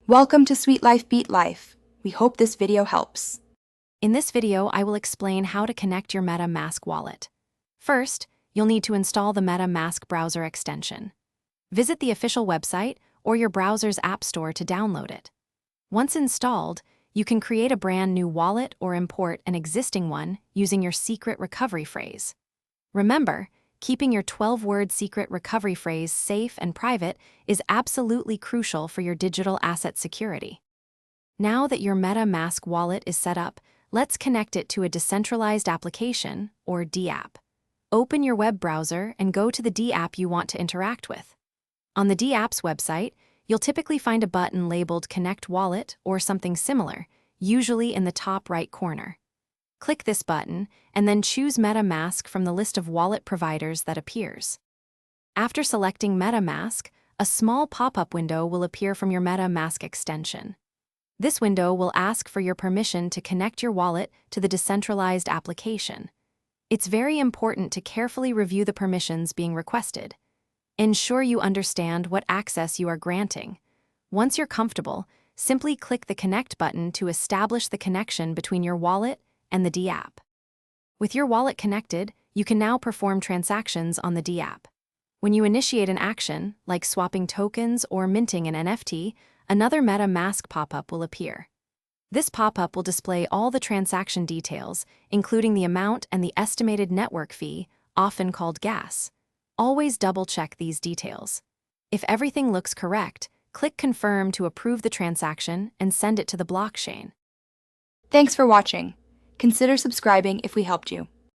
Welcome to Sweet Life Beat Life. We hope this video helps. In this video, I will explain how to connect your MetaMask wallet. First, you'll need to install the MetaMask browser extension. Visit the official website or your browser's app store to download it. Once installed, you can create a brand new wallet or import an existing one using your secret recovery phrase. Remember, keeping your 12-word secret recovery phrase safe and private is absolutely crucial for your digital asset security. Now that your MetaMask wallet is set up, let's connect it to a decentralized application, or DApp. Open your web browser and go to the DApp you want to interact with. On the DApp's website, you'll typically find a button labeled Connect Wallet or something similar, usually in the top right corner. Click this button, and then choose MetaMask from the list of wallet providers that appears. After selecting MetaMask, a small pop-up window will appear from your MetaMask extension. This window will ask for your permission to connect your wallet to the decentralized application. It's very important to carefully review the permissions being requested. Ensure you understand what access you are granting. Once you're comfortable, simply click the Connect button to establish the connection between your wallet and the DApp. With your wallet connected, you can now perform transactions on the DApp. When you initiate an action, like swapping tokens or minting an NFT, another MetaMask pop-up will appear. This pop-up will display all the transaction details, including the amount and the estimated network fee, often called gas. Always double-check these details. If everything looks correct, click Confirm to approve the transaction and send it to the blockchain. Thanks for watching. Consider subscribing if we helped you.